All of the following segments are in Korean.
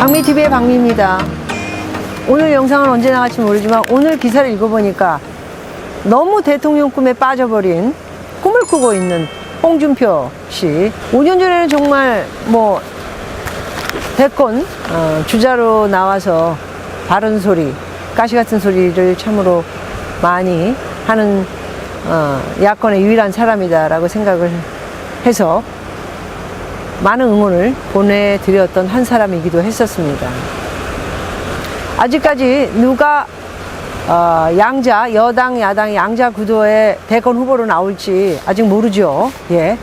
박미TV의 박미입니다. 오늘 영상은 언제 나갈지 모르지만 오늘 기사를 읽어보니까 너무 대통령 꿈에 빠져버린 꿈을 꾸고 있는 홍준표 씨. 5년 전에는 정말 대권 주자로 나와서 바른 소리, 가시 같은 소리를 참으로 많이 하는 야권의 유일한 사람이다라고 생각을 해서 많은 응원을 보내드렸던 한 사람이기도 했었습니다. 아직까지 누가 양자, 여당, 야당, 양자 구도의 대권 후보로 나올지 아직 모르죠. 예.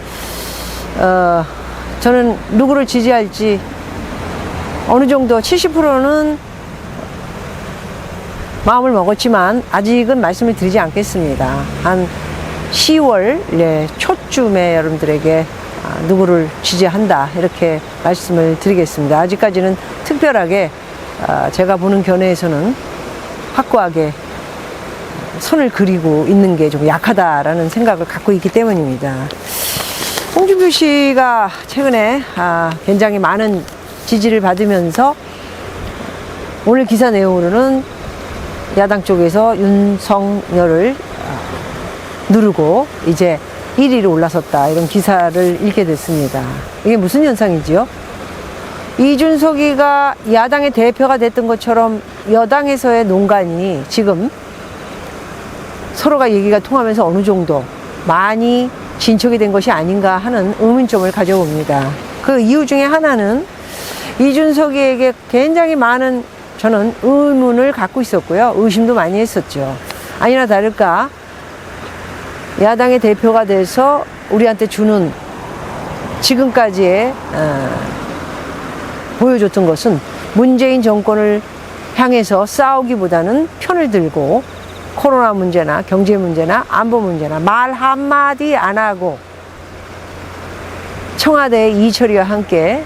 저는 누구를 지지할지 어느 정도 70%는 마음을 먹었지만 아직은 말씀을 드리지 않겠습니다. 한 10월 초쯤에 여러분들에게 누구를 지지한다 이렇게 말씀을 드리겠습니다. 아직까지는 특별하게 제가 보는 견해에서는 확고하게 선을 그리고 있는 게 좀 약하다라는 생각을 갖고 있기 때문입니다. 홍준표 씨가 최근에 굉장히 많은 지지를 받으면서 오늘 기사 내용으로는 야당 쪽에서 윤석열을 누르고 이제 1위로 올라섰다 이런 기사를 읽게 됐습니다. 이게 무슨 현상이지요? 이준석이가 야당의 대표가 됐던 것처럼 여당에서의 논간이 지금 서로가 얘기가 통하면서 어느 정도 많이 진척이 된 것이 아닌가 하는 의문점을 가져봅니다. 그 이유 중에 하나는 이준석이에게 굉장히 많은 저는 의문을 갖고 있었고요. 의심도 많이 했었죠. 아니나 다를까 야당의 대표가 돼서 우리한테 주는 지금까지의 보여줬던 것은 문재인 정권을 향해서 싸우기보다는 편을 들고 코로나 문제나 경제 문제나 안보 문제나 말 한마디 안 하고 청와대 이철이와 함께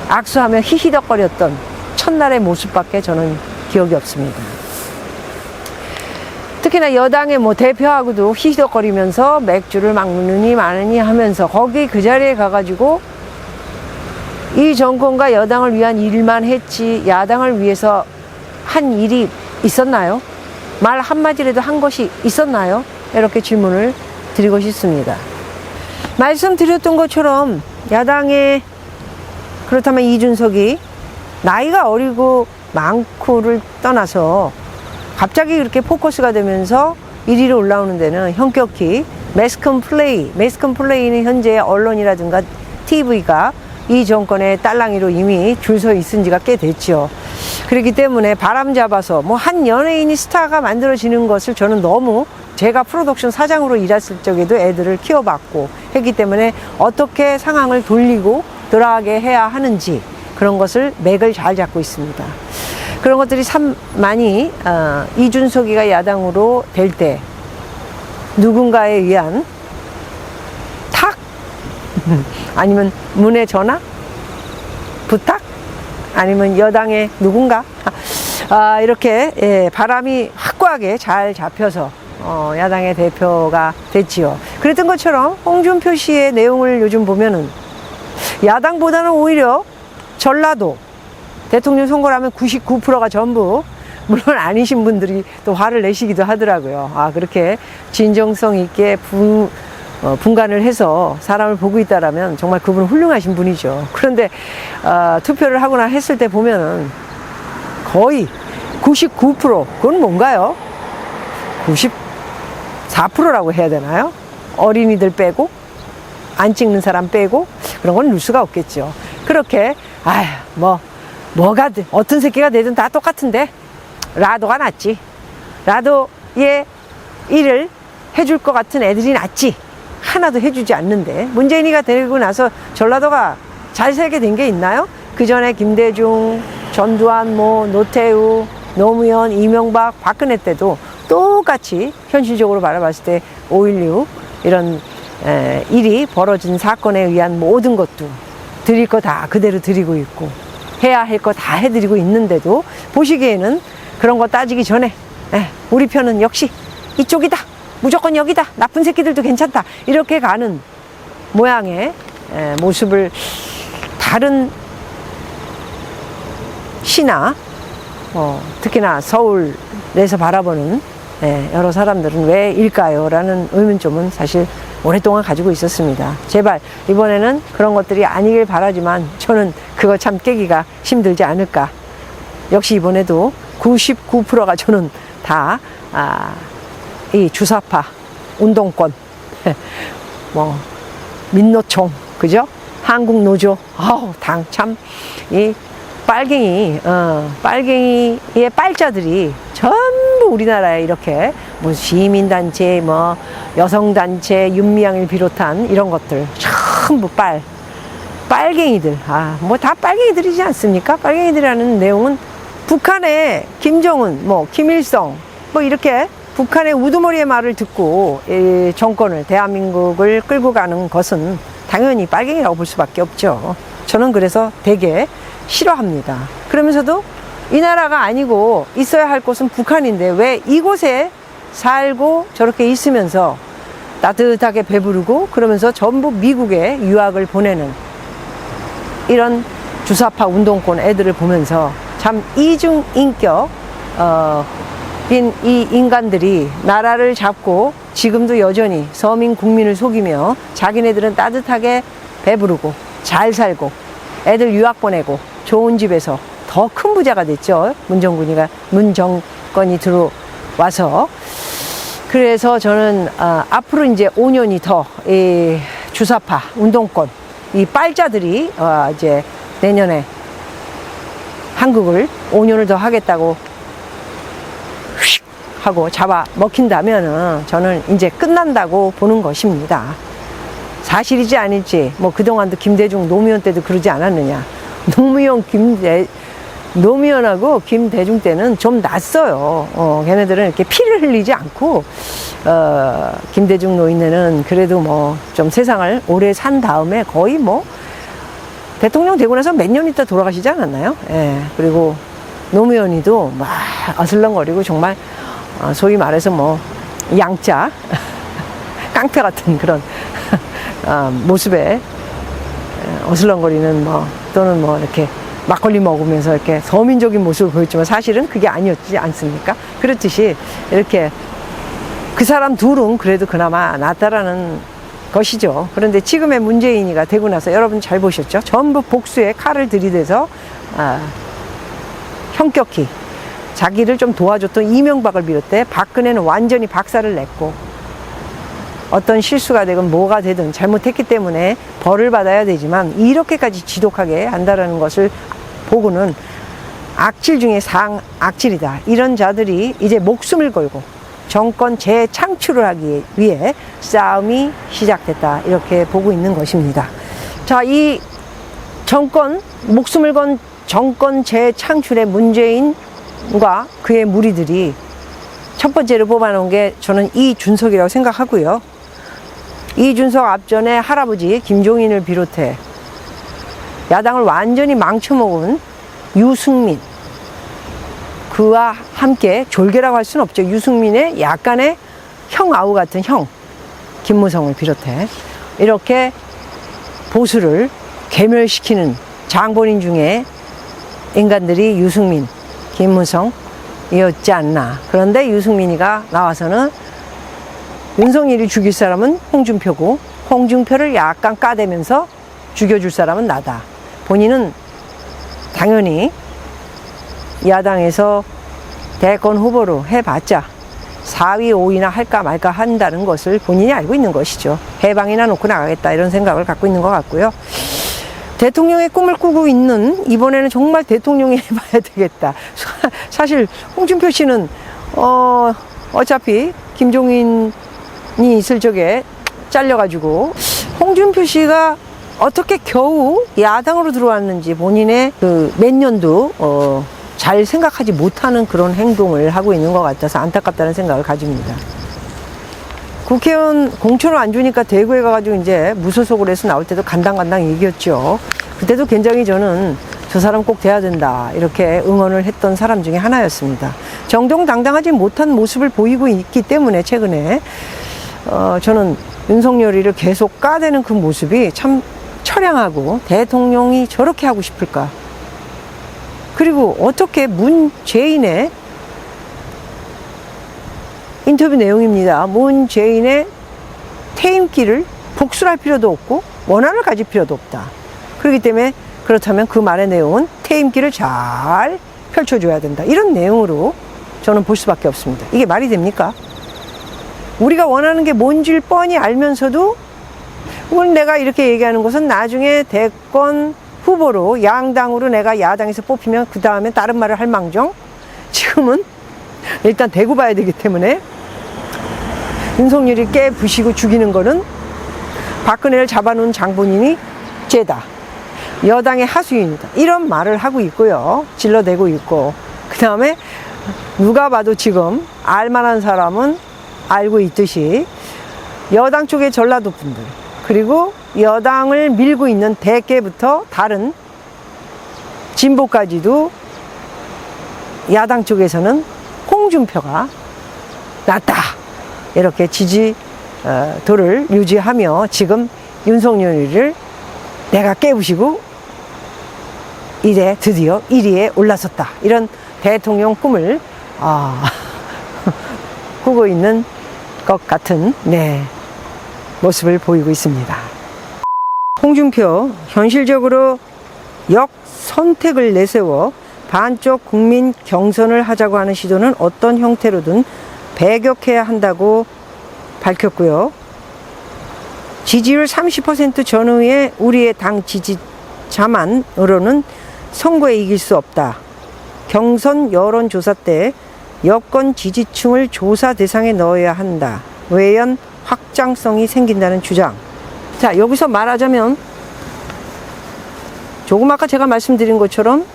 악수하며 히히덕거렸던 첫날의 모습밖에 저는 기억이 없습니다. 특히나 여당의 대표하고도 히히덕거리면서 맥주를 먹느니 마느니 하면서 거기 그 자리에 가가지고 이 정권과 여당을 위한 일만 했지 야당을 위해서 한 일이 있었나요? 말 한마디라도 한 것이 있었나요? 이렇게 질문을 드리고 싶습니다. 말씀드렸던 것처럼 야당의 그렇다면 이준석이 나이가 어리고 많고를 떠나서 갑자기 그렇게 포커스가 되면서 1위로 올라오는 데는 현격히 매스컴 플레이는 현재 언론이라든가 TV가 이 정권의 딸랑이로 이미 줄 서 있은 지가 꽤 됐죠. 그렇기 때문에 바람 잡아서 한 연예인이 스타가 만들어지는 것을 저는 너무 제가 프로덕션 사장으로 일했을 적에도 애들을 키워봤고 했기 때문에 어떻게 상황을 돌리고 돌아가게 해야 하는지 그런 것을 맥을 잘 잡고 있습니다. 그런 것들이 참 많이 이준석이가 야당으로 될 때 누군가에 의한 탁 아니면 문의 전화 부탁 아니면 여당의 누군가 이렇게 바람이 확고하게 잘 잡혀서 야당의 대표가 됐지요. 그랬던 것처럼 홍준표 씨의 내용을 요즘 보면은 야당보다는 오히려 전라도 대통령 선거라면 99%가 전부 물론 아니신 분들이 또 화를 내시기도 하더라고요. 그렇게 진정성 있게 분간을 해서 사람을 보고 있다라면 정말 그분은 훌륭하신 분이죠. 그런데 투표를 하거나 했을 때 보면은 거의 99% 그건 뭔가요? 94%라고 해야 되나요? 어린이들 빼고 안 찍는 사람 빼고 그런 건 넣을 수가 없겠죠. 그렇게 뭐가 어떤 새끼가 되든 다 똑같은데 라도가 낫지. 라도의 일을 해줄 것 같은 애들이 낫지. 하나도 해주지 않는데 문재인이가 되고 나서 전라도가 잘 살게 된 게 있나요? 그 전에 김대중, 전두환, 노태우, 노무현, 이명박, 박근혜 때도 똑같이 현실적으로 바라봤을 때 5.16 이런 일이 벌어진 사건에 의한 모든 것도 드릴 거 다 그대로 드리고 있고 해야 할 거 다 해드리고 있는데도 보시기에는 그런 거 따지기 전에 우리 편은 역시 이쪽이다. 무조건 여기다. 나쁜 새끼들도 괜찮다. 이렇게 가는 모양의 모습을 다른 시나 특히나 서울에서 바라보는 여러 사람들은 왜일까요? 라는 의문점은 사실 오랫동안 가지고 있었습니다. 제발 이번에는 그런 것들이 아니길 바라지만 저는 그거 참 깨기가 힘들지 않을까. 역시 이번에도 99%가 저는 다 이 주사파 운동권 민노총 그죠? 한국노조 당 참 이 빨갱이의 빨자들이 전부 우리나라에 이렇게 뭐 시민단체 여성단체 윤미향을 비롯한 이런 것들 전부 빨갱이들 다 빨갱이들이지 않습니까? 빨갱이들이라는 내용은 북한의 김정은 김일성 이렇게 북한의 우두머리의 말을 듣고 이 정권을 대한민국을 끌고 가는 것은 당연히 빨갱이라고 볼 수밖에 없죠. 저는 그래서 되게 싫어합니다. 그러면서도 이 나라가 아니고 있어야 할 곳은 북한인데 왜 이곳에 살고 저렇게 있으면서 따뜻하게 배부르고 그러면서 전부 미국에 유학을 보내는 이런 주사파 운동권 애들을 보면서 참 이중인격 이 인간들이 나라를 잡고 지금도 여전히 서민 국민을 속이며 자기네들은 따뜻하게 배부르고 잘 살고 애들 유학 보내고 좋은 집에서 더 큰 부자가 됐죠. 문정권이 들어와서. 그래서 저는 앞으로 이제 5년이 더 이 주사파 운동권 이 빨자들이 이제 내년에 한국을 5년을 더 하겠다고 하고 잡아 먹힌다면은 저는 이제 끝난다고 보는 것입니다. 사실이지 아닐지 그동안도 김대중 노무현 때도 그러지 않았느냐. 노무현하고 김대중 때는 좀 낫어요. 걔네들은 이렇게 피를 흘리지 않고 김대중 노인네는 그래도 좀 세상을 오래 산 다음에 거의 대통령 되고 나서 몇 년 있다 돌아가시지 않았나요? 예. 그리고 노무현이도 막 어슬렁거리고 정말 소위 말해서 양자 깡패 같은 그런 모습에 어슬렁거리는 또는 이렇게 막걸리 먹으면서 이렇게 서민적인 모습을 보였지만 사실은 그게 아니었지 않습니까? 그렇듯이 이렇게 그 사람 둘은 그래도 그나마 낫다라는 것이죠. 그런데 지금의 문재인이가 되고 나서 여러분 잘 보셨죠? 전부 복수에 칼을 들이대서 형격히 자기를 좀 도와줬던 이명박을 비롯해 박근혜는 완전히 박살을 냈고 어떤 실수가 되건 뭐가 되든 잘못했기 때문에 벌을 받아야 되지만 이렇게까지 지독하게 한다는 것을 보고는 악질 중에 상악질이다. 이런 자들이 이제 목숨을 걸고 정권 재창출을 하기 위해 싸움이 시작됐다. 이렇게 보고 있는 것입니다. 자, 이 목숨을 건 정권 재창출의 문재인과 그의 무리들이 첫 번째로 뽑아놓은 게 저는 이준석이라고 생각하고요. 이준석 앞전에 할아버지 김종인을 비롯해 야당을 완전히 망쳐먹은 유승민, 그와 함께 졸개라고 할 수는 없죠. 유승민의 약간의 형아우 같은 형 김무성을 비롯해 이렇게 보수를 괴멸시키는 장본인 중에 인간들이 유승민, 김무성이었지 않나. 그런데 유승민이가 나와서는 윤석열이 죽일 사람은 홍준표고 홍준표를 약간 까대면서 죽여줄 사람은 나다. 본인은 당연히 야당에서 대권 후보로 해봤자 4위, 5위나 할까 말까 한다는 것을 본인이 알고 있는 것이죠. 해방이나 놓고 나가겠다 이런 생각을 갖고 있는 것 같고요. 대통령의 꿈을 꾸고 있는 이번에는 정말 대통령이 해봐야 되겠다. 사실 홍준표 씨는 어차피 김종인이 있을 적에 잘려가지고 홍준표 씨가 어떻게 겨우 야당으로 들어왔는지 본인의 그 몇 년도 잘 생각하지 못하는 그런 행동을 하고 있는 것 같아서 안타깝다는 생각을 가집니다. 국회의원 공천을 안 주니까 대구에 가가지고 이제 무소속으로 해서 나올 때도 간당간당 얘기했죠. 그때도 굉장히 저는 저 사람 꼭 돼야 된다 이렇게 응원을 했던 사람 중에 하나였습니다. 정정당당하지 못한 모습을 보이고 있기 때문에 최근에 저는 윤석열이를 계속 까대는 그 모습이 참 처량하고 대통령이 저렇게 하고 싶을까? 그리고 어떻게 문재인의 인터뷰 내용입니다. 문재인의 퇴임길을 복수할 필요도 없고 원한을 가질 필요도 없다. 그렇기 때문에 그렇다면 그 말의 내용은 퇴임길을 잘 펼쳐줘야 된다. 이런 내용으로 저는 볼 수밖에 없습니다. 이게 말이 됩니까? 우리가 원하는 게 뭔지를 뻔히 알면서도 오늘 내가 이렇게 얘기하는 것은 나중에 대권 후보로 양당으로 내가 야당에서 뽑히면 그 다음에 다른 말을 할 망정, 지금은 일단 대구 봐야 되기 때문에 윤석열이 깨부시고 죽이는 거는 박근혜를 잡아놓은 장본인이 죄다, 여당의 하수인이다, 이런 말을 하고 있고요. 질러대고 있고, 그 다음에 누가 봐도 지금 알만한 사람은 알고 있듯이 여당 쪽의 전라도 분들, 그리고 여당을 밀고 있는 대개부터 다른 진보까지도 야당 쪽에서는 홍준표가 낫다, 이렇게 지지도를 유지하며 지금 윤석열을 내가 깨부시고 이래 드디어 1위에 올라섰다, 이런 대통령 꿈을 꾸고 있는 것 같은 모습을 보이고 있습니다. 홍준표, 현실적으로 역선택을 내세워 반쪽 국민 경선을 하자고 하는 시도는 어떤 형태로든 배격해야 한다고 밝혔고요. 지지율 30% 전후의 우리의 당 지지자만으로는 선거에 이길 수 없다. 경선 여론조사 때 여권 지지층을 조사 대상에 넣어야 한다. 외연 확장성이 생긴다는 주장. 자, 여기서 말하자면 조금 아까 제가 말씀드린 것처럼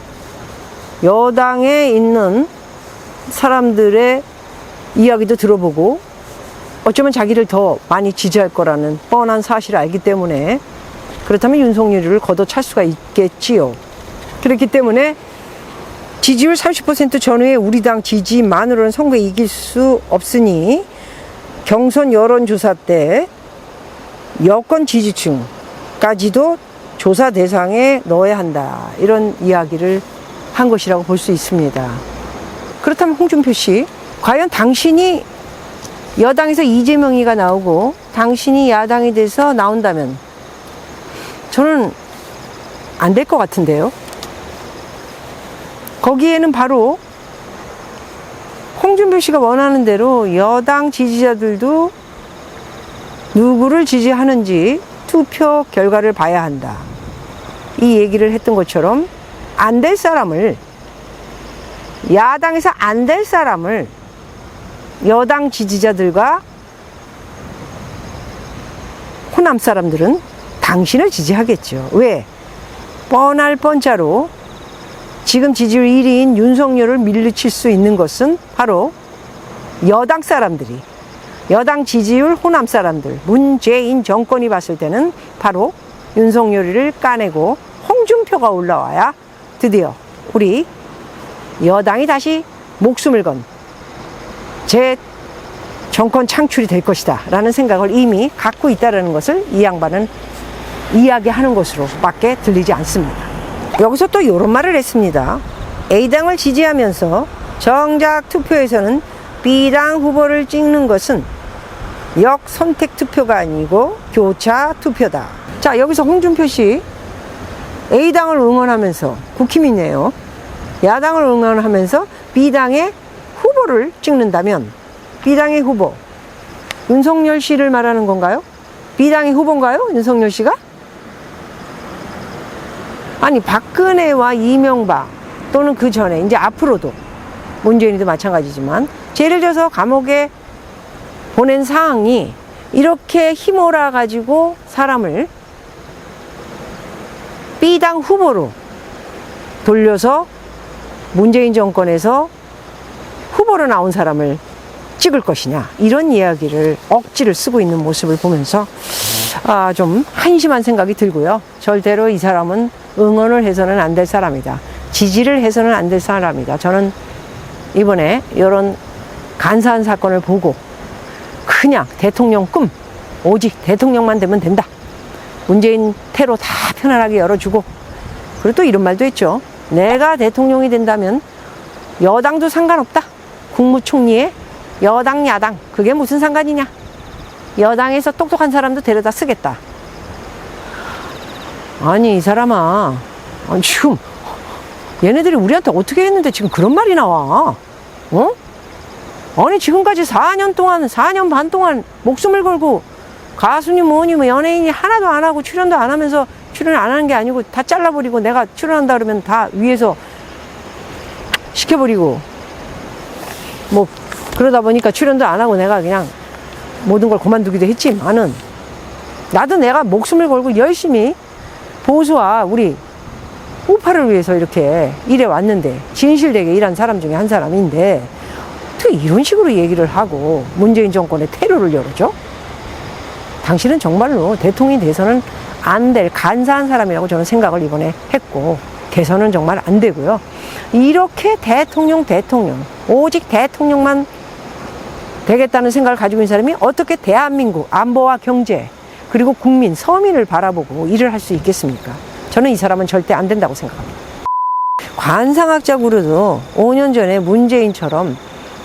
여당에 있는 사람들의 이야기도 들어보고 어쩌면 자기를 더 많이 지지할 거라는 뻔한 사실을 알기 때문에, 그렇다면 윤석열을 걷어찰 수가 있겠지요. 그렇기 때문에 지지율 30% 전후의 우리 당 지지만으로는 선거에 이길 수 없으니 경선 여론조사 때 여권 지지층까지도 조사 대상에 넣어야 한다, 이런 이야기를 한 것이라고 볼 수 있습니다. 그렇다면 홍준표 씨, 과연 당신이 여당에서 이재명이가 나오고 당신이 야당이 돼서 나온다면 저는 안 될 것 같은데요. 거기에는 바로 홍준표 씨가 원하는 대로 여당 지지자들도 누구를 지지하는지 투표 결과를 봐야 한다, 이 얘기를 했던 것처럼 안 될 사람을, 야당에서 안 될 사람을 여당 지지자들과 호남 사람들은 당신을 지지하겠죠. 왜? 뻔할 뻔자로 지금 지지율 1위인 윤석열을 밀리칠 수 있는 것은 바로 여당 사람들이, 여당 지지율 호남 사람들, 문재인 정권이 봤을 때는 바로 윤석열을 까내고 홍준표가 올라와야 드디어 우리 여당이 다시 목숨을 건 제 정권 창출이 될 것이다 라는 생각을 이미 갖고 있다는 것을 이 양반은 이야기하는 것으로 밖에 들리지 않습니다. 여기서 또 이런 말을 했습니다. A당을 지지하면서 정작 투표에서는 B당 후보를 찍는 것은 역선택 투표가 아니고 교차 투표다. 자, 여기서 홍준표 씨 A당을 응원하면서 국힘이네요. 야당을 응원하면서 B당의 후보를 찍는다면 B당의 후보, 윤석열 씨를 말하는 건가요? B당의 후보인가요? 윤석열 씨가? 아니, 박근혜와 이명박 또는 그 전에 이제 앞으로도 문재인이도 마찬가지지만 예를 들어서 감옥에 보낸 사항이 이렇게 힘몰아 가지고 사람을 B당 후보로 돌려서 문재인 정권에서 후보로 나온 사람을 찍을 것이냐, 이런 이야기를 억지를 쓰고 있는 모습을 보면서 좀 한심한 생각이 들고요. 절대로 이 사람은 응원을 해서는 안 될 사람이다, 지지를 해서는 안 될 사람이다. 저는 이번에 이런 간사한 사건을 보고 그냥 대통령 꿈, 오직 대통령만 되면 된다, 문재인 테러 다 편안하게 열어주고, 그리고 또 이런 말도 했죠. 내가 대통령이 된다면 여당도 상관없다. 국무총리에 여당 야당 그게 무슨 상관이냐. 여당에서 똑똑한 사람도 데려다 쓰겠다. 아니 이 사람아, 아니, 지금 얘네들이 우리한테 어떻게 했는데 지금 그런 말이 나와. 어? 아니 지금까지 4년 반 동안 목숨을 걸고 가수니 뭐니 뭐 연예인이 하나도 안 하고 출연도 안 하면서, 출연 안 하는 게 아니고 다 잘라버리고 내가 출연한다 그러면 다 위에서 시켜버리고 뭐 그러다 보니까 출연도 안 하고 내가 그냥 모든 걸 그만두기도 했지만은, 나도 내가 목숨을 걸고 열심히 보수와 우리 우파를 위해서 이렇게 일해 왔는데, 진실되게 일한 사람 중에 한 사람인데 어떻게 이런 식으로 얘기를 하고 문재인 정권의 테러를 열어줘? 당신은 정말로 대통령이 돼서는 안 될 간사한 사람이라고 저는 생각을 이번에 했고, 돼서는 정말 안 되고요. 이렇게 대통령 오직 대통령만 되겠다는 생각을 가지고 있는 사람이 어떻게 대한민국 안보와 경제 그리고 국민 서민을 바라보고 일을 할 수 있겠습니까? 저는 이 사람은 절대 안 된다고 생각합니다. 관상학적으로도 5년 전에 문재인처럼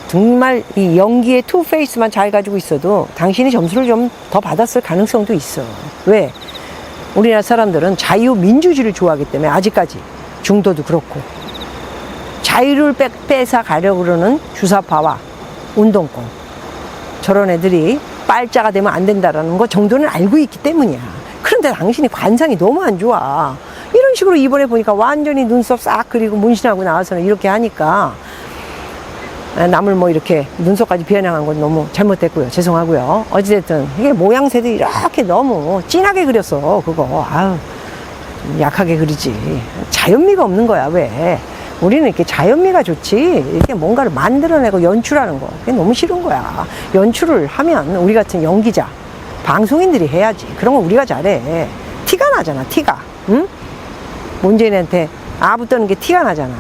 정말 이 연기의 투페이스만 잘 가지고 있어도 당신이 점수를 좀 더 받았을 가능성도 있어. 왜? 우리나라 사람들은 자유민주주의를 좋아하기 때문에, 아직까지 중도도 그렇고 자유를 뺏어 가려고 그러는 주사파와 운동권, 저런 애들이 빨자가 되면 안 된다라는 거 정도는 알고 있기 때문이야. 그런데 당신이 관상이 너무 안 좋아. 이런 식으로 이번에 보니까 완전히 눈썹 싹 그리고 문신하고 나와서는 이렇게 하니까, 남을 뭐 이렇게 눈썹까지 비아냥한 건 너무 잘못됐고요. 죄송하고요. 어찌됐든 이게 모양새도 이렇게 너무 진하게 그렸어. 그거 아유, 약하게 그리지. 자연미가 없는 거야. 왜? 우리는 이렇게 자연미가 좋지, 이렇게 뭔가를 만들어내고 연출하는 거, 그게 너무 싫은 거야. 연출을 하면 우리 같은 연기자, 방송인들이 해야지. 그런 거 우리가 잘해. 티가 나잖아, 티가. 응? 문재인한테 아부 떠는 게 티가 나잖아.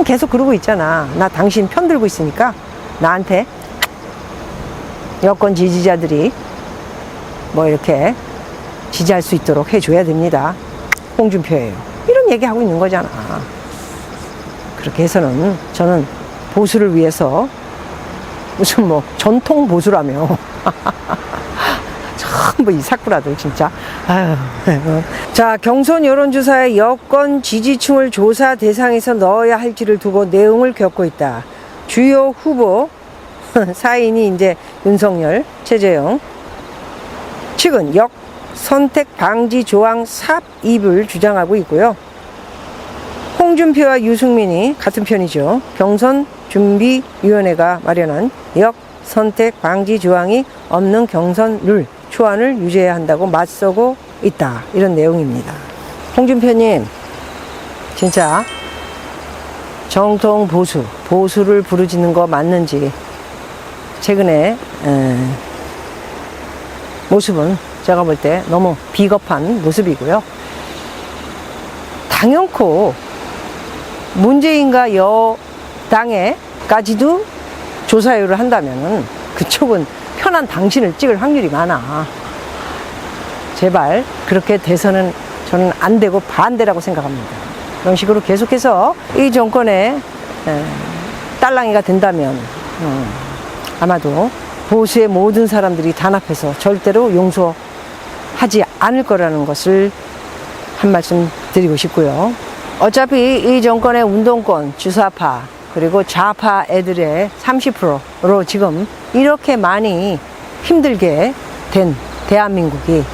계속 그러고 있잖아. 나 당신 편 들고 있으니까 나한테 여권 지지자들이 뭐 이렇게 지지할 수 있도록 해줘야 됩니다. 홍준표예요. 이런 얘기하고 있는 거잖아. 그렇게 해서는 저는 보수를 위해서, 무슨 뭐 전통 보수라며 전부 이 사쿠라들 진짜. 아유. 자, 경선 여론조사의 여권 지지층을 조사 대상에서 넣어야 할지를 두고 내용을 겪고 있다. 주요 후보 4인이 이제 윤석열, 최재형 측은 역선택 방지 조항 삽입을 주장하고 있고요. 홍준표와 유승민이 같은 편이죠. 경선준비위원회가 마련한 역선택 방지 조항이 없는 경선 룰 초안을 유지해야 한다고 맞서고 있다. 이런 내용입니다. 홍준표님, 진짜 정통 보수를 부르짖는 거 맞는지, 최근에 모습은 제가 볼 때 너무 비겁한 모습이고요. 당연코 문재인과 여당에까지도 조사율을 한다면은 그쪽은 편한 당신을 찍을 확률이 많아. 제발 그렇게 돼서는 저는 안 되고 반대라고 생각합니다. 그런 식으로 계속해서 이 정권의 딸랑이가 된다면 아마도 보수의 모든 사람들이 단합해서 절대로 용서하지 않을 거라는 것을 한 말씀 드리고 싶고요. 어차피 이 정권의 운동권, 주사파, 그리고 좌파 애들의 30%로 지금 이렇게 많이 힘들게 된 대한민국이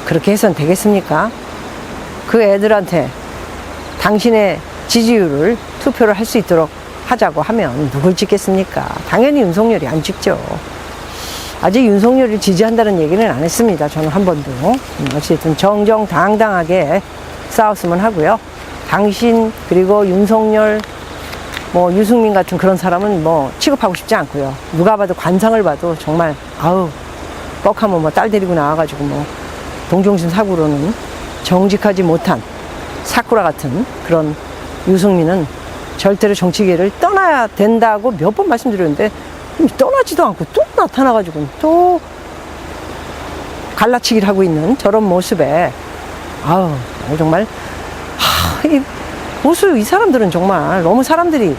그렇게 해선 되겠습니까? 그 애들한테 당신의 지지율을 투표를 할 수 있도록 하자고 하면 누굴 찍겠습니까? 당연히 윤석열이 안 찍죠. 아직 윤석열을 지지한다는 얘기는 안 했습니다. 저는 한 번도. 어쨌든 정정당당하게 싸웠으면 하고요. 당신 그리고 윤석열, 뭐 유승민 같은 그런 사람은 뭐 취급하고 싶지 않고요. 누가 봐도 관상을 봐도 정말 아우 뻑하면 뭐 딸 데리고 나와가지고 뭐 동정심 사고로는 정직하지 못한 사쿠라 같은 그런 유승민은 절대로 정치계를 떠나야 된다고 몇 번 말씀드렸는데 떠나지도 않고 또 나타나가지고 또 갈라치기를 하고 있는 저런 모습에 아우 정말 보수 이 사람들은 정말 너무 사람들이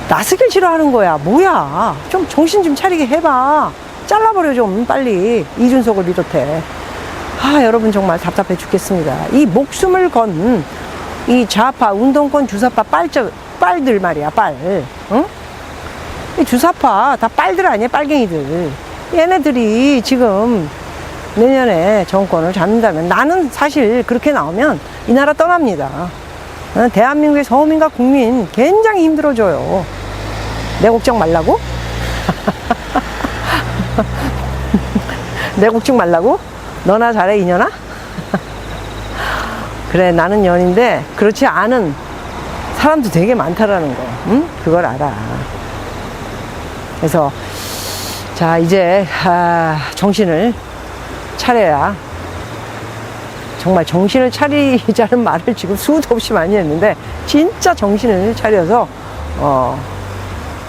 나서길 싫어하는 거야. 뭐야. 좀 정신 좀 차리게 해봐. 잘라버려 좀 빨리. 이준석을 비롯해. 아, 여러분 정말 답답해 죽겠습니다. 이 목숨을 건 이 좌파, 운동권, 주사파 빨들 말이야, 빨. 응? 이 주사파 다 빨들 아니야, 빨갱이들. 얘네들이 지금 내년에 정권을 잡는다면 나는 사실 그렇게 나오면 이 나라 떠납니다. 대한민국의 서민과 국민 굉장히 힘들어져요. 내 걱정 말라고? 내 걱정 말라고? 너나 잘해 이년아? 그래, 나는 년인데 그렇지 않은 사람도 되게 많다라는 거, 응? 그걸 알아. 그래서 자, 이제 정신을 차려야, 정말 정신을 차리자는 말을 지금 수도 없이 많이 했는데 진짜 정신을 차려서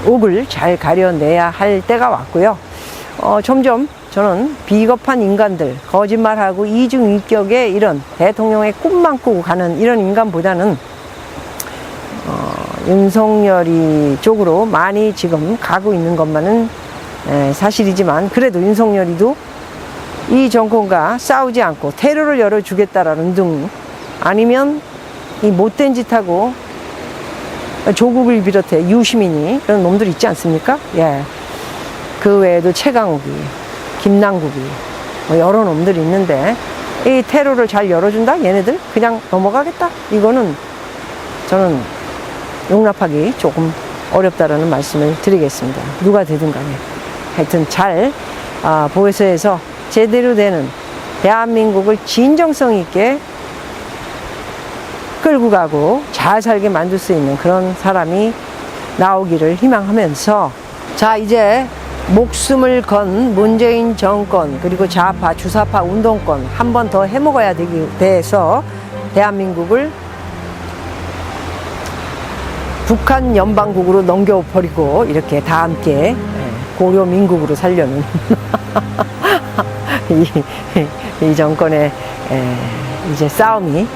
옥을 잘 가려내야 할 때가 왔고요. 점점 저는 비겁한 인간들, 거짓말하고 이중인격의 이런 대통령의 꿈만 꾸고 가는 이런 인간보다는 윤석열이 쪽으로 많이 지금 가고 있는 것만은 사실이지만, 그래도 윤석열이도 이 정권과 싸우지 않고 테러를 열어주겠다라는 등, 아니면 이 못된 짓하고 조국을 비롯해 유시민이 그런 놈들 있지 않습니까? 예. 그 외에도 최강욱이, 김남국이, 여러 놈들이 있는데 이 테러를 잘 열어준다? 얘네들 그냥 넘어가겠다? 이거는 저는 용납하기 조금 어렵다라는 말씀을 드리겠습니다. 누가 되든 간에 하여튼 잘 보혜서에서 제대로 되는 대한민국을 진정성 있게 끌고 가고 잘 살게 만들 수 있는 그런 사람이 나오기를 희망하면서, 자, 이제 목숨을 건 문재인 정권, 그리고 좌파, 주사파, 운동권 한 번 더 해먹어야 돼서 대한민국을 북한 연방국으로 넘겨버리고 이렇게 다 함께 고려민국으로 살려는 이 정권의 이제 싸움이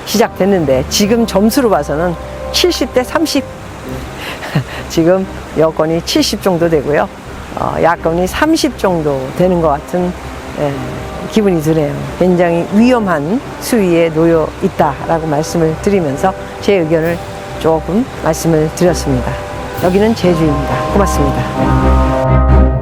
시작됐는데, 지금 점수로 봐서는 70대 30. 지금 여권이 70 정도 되고요. 야권이 30 정도 되는 것 같은 기분이 드네요. 굉장히 위험한 수위에 놓여 있다라고 말씀을 드리면서 제 의견을 조금 말씀을 드렸습니다. 여기는 제주입니다. 고맙습니다.